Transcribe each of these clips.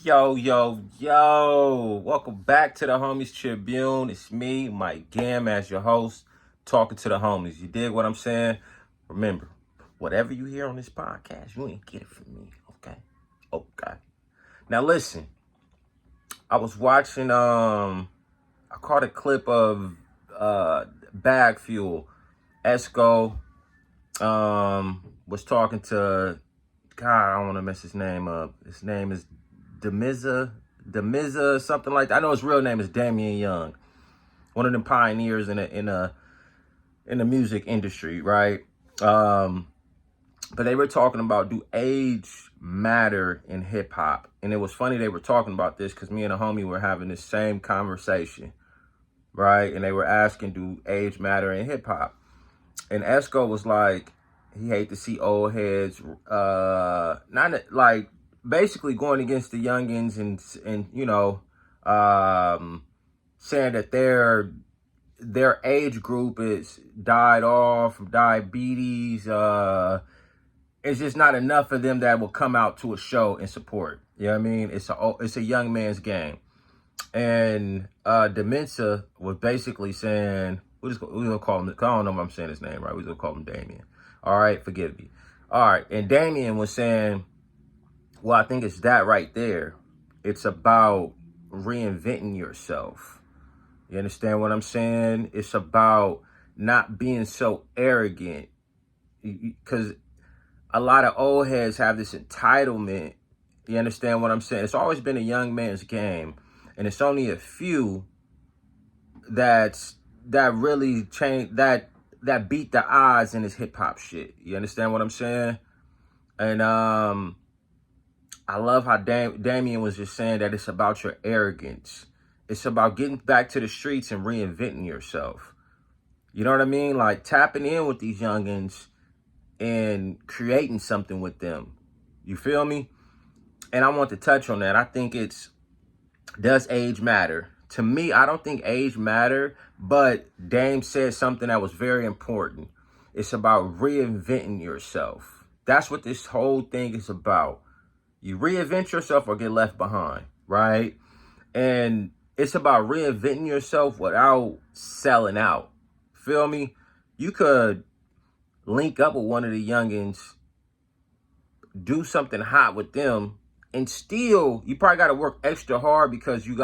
Yo. Welcome back to the Homies Tribune. It's me, Mike Gam, as your host, talking to the homies. You dig what I'm saying? Remember, whatever you hear on this podcast, you ain't get it from me, okay? Okay. Now listen, I was watching, I caught a clip of Bag Fuel. Esco was talking to, God, I don't want to mess his name up. His name is Demiza, something like that. I know his real name is Damian Young, one of them pioneers in the music industry, right? But they were talking about, do age matter in hip hop? And it was funny they were talking about this because me and a homie were having this same conversation, right? And they were asking, do age matter in hip hop? And Esco was like, he hate to see old heads, not like basically going against the youngins and saying that their age group is died off from diabetes. It's just not enough of them that will come out to a show and support. You know what I mean? It's a young man's game. And Dementia was basically saying, we're gonna call him, I don't know if I'm saying his name right. We're gonna call him Damien. All right, forgive me. All right, and Damien was saying, well, I think it's that right there. It's about reinventing yourself. You understand what I'm saying? It's about not being so arrogant. Because a lot of old heads have this entitlement. You understand what I'm saying? It's always been a young man's game. And it's only a few that really changed, that beat the odds in this hip hop shit. You understand what I'm saying? And I love how Damien was just saying that it's about your arrogance. It's about getting back to the streets and reinventing yourself. You know what I mean? Like tapping in with these youngins and creating something with them. You feel me? And I want to touch on that. I think does age matter? To me, I don't think age matter, but Dame said something that was very important. It's about reinventing yourself. That's what this whole thing is about. You reinvent yourself or get left behind, right? And it's about reinventing yourself without selling out. Feel me? You could link up with one of the youngins, do something hot with them, and still, you probably got to work extra hard because you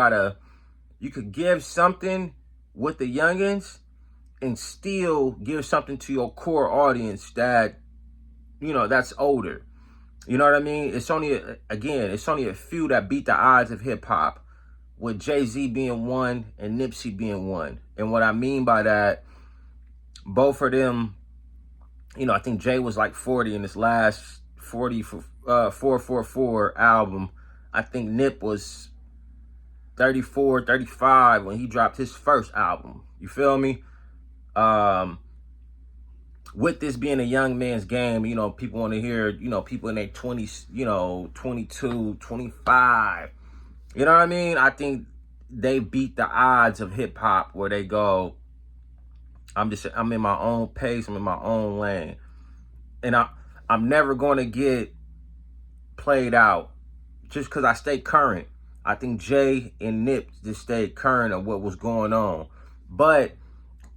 could give something with the youngins and still give something to your core audience that, that's older. You know what I mean? It's only a few that beat the odds of hip hop, with Jay-Z being one and Nipsey being one. And what I mean by that, both of them, I think Jay was like 40 in his last 40 for 444 album. I think Nip was 34, 35 when he dropped his first album. You feel me? With this being a young man's game, people want to hear, people in their 20s, 22, 25. You know what I mean? I think they beat the odds of hip hop where they go, I'm in my own pace, I'm in my own lane. And I'm never going to get played out just because I stay current. I think Jay and Nip just stayed current of what was going on. But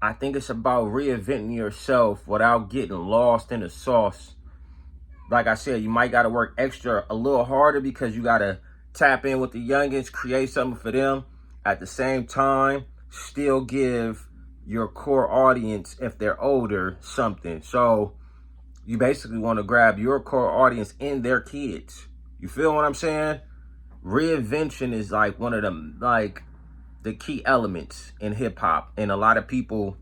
I think it's about reinventing yourself without getting lost in the sauce. Like I said, you might got to work extra a little harder because you got to tap in with the youngins, create something for them. At the same time, still give your core audience, if they're older, something. So you basically want to grab your core audience and their kids. You feel what I'm saying? Reinvention is like one of them, like the key elements in hip hop. And a lot of people,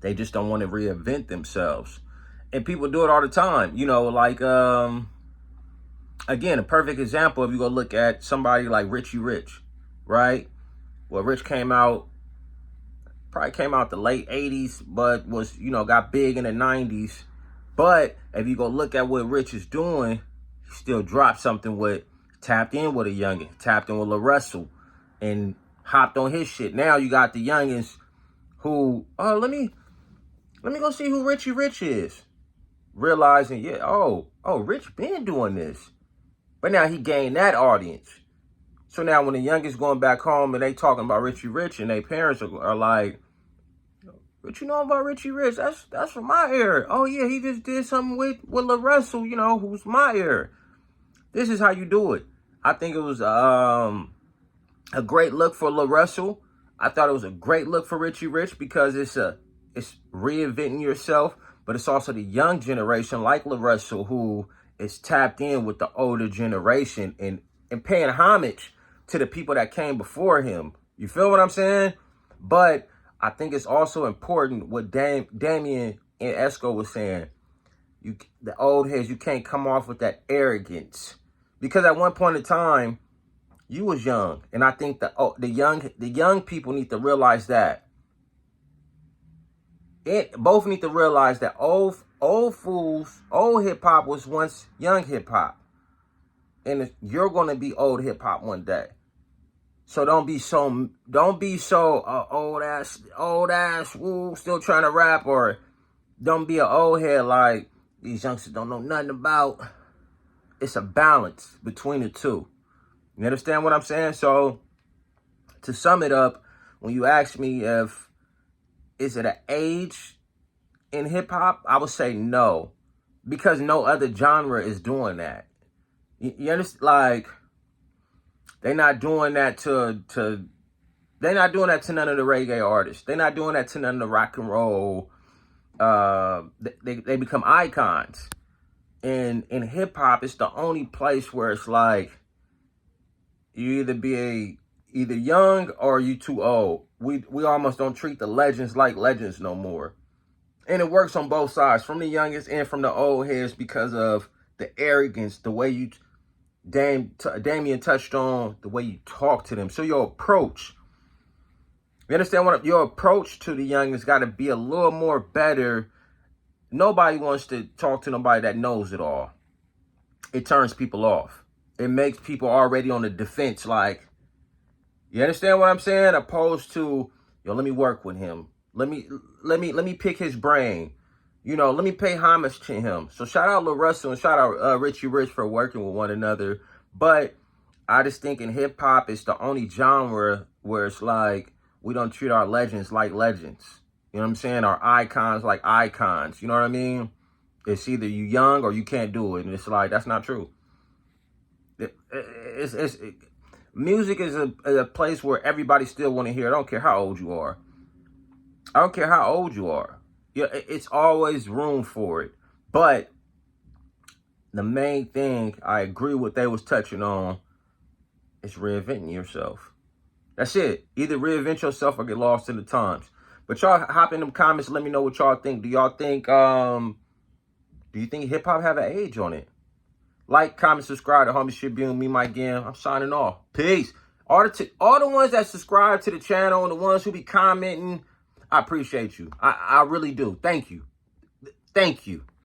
they just don't want to reinvent themselves. And people do it all the time. Again, a perfect example, if you go look at somebody like Richie Rich, right? Well, Rich probably came out the late 80s, but was, got big in the 90s. But if you go look at what Rich is doing, he still dropped something tapped in with a youngin, tapped in with Lil Russell, and hopped on his shit. Now you got the youngins who, let me go see who Richie Rich is. Realizing, Rich been doing this. But now he gained that audience. So now when the youngest going back home and they talking about Richie Rich and their parents are like, what you know about Richie Rich? That's from my era. Oh yeah, he just did something with La Russell, you know, who's my era. This is how you do it. I think it was a great look for La Russell. I thought it was a great look for Richie Rich because it's reinventing yourself, but it's also the young generation like La Russell who is tapped in with the older generation and paying homage to the people that came before him. You feel what I'm saying? But I think it's also important what Damien and Esco was saying. The old heads, you can't come off with that arrogance. Because at one point in time, you was young. And I think the young people need to realize that. Both need to realize that old hip hop was once young hip hop. And you're gonna be old hip hop one day. So don't be so old ass, woo, still trying to rap, or don't be an old head like these youngsters don't know nothing about. It's a balance between the two. You understand what I'm saying? So to sum it up, when you ask me if is it an age in hip hop, I would say no, because no other genre is doing that. You understand? Like, they're not doing that to they're not doing that to none of the reggae artists. They're not doing that to none of the rock and roll. They become icons. And in hip hop, it's the only place where it's like you either young or you too old. We almost don't treat the legends like legends no more. And it works on both sides, from the youngest and from the old heads, because of the arrogance, the way you Damien touched on, the way you talk to them. So your approach, you understand what your approach to the youngest got to be a little more better. Nobody wants to talk to nobody that knows it all. It turns people off. It makes people already on the defense. Like, you understand what I'm saying? Opposed to, yo, let me work with him. Let me pick his brain. You know, let me pay homage to him. So shout out La Russell and shout out Richie Rich for working with one another. But I just think in hip hop, it's the only genre where it's like we don't treat our legends like legends. You know what I'm saying? Our icons like icons. You know what I mean? It's either you young or you can't do it. And it's like, that's not true. Music is a place where everybody still want to hear. I don't care how old you are. I don't care how old you are. Yeah, it's always room for it. But the main thing, I agree with they was touching on, is reinventing yourself. That's it. Either reinvent yourself or get lost in the times. But y'all hop in them comments, let me know what y'all think. Do y'all think, do you think hip hop have an age on it? Like, comment, subscribe to Homie Tribune, me, Mike Gam. I'm signing off. Peace. All the ones that subscribe to the channel and the ones who be commenting, I appreciate you. I really do. Thank you. Thank you.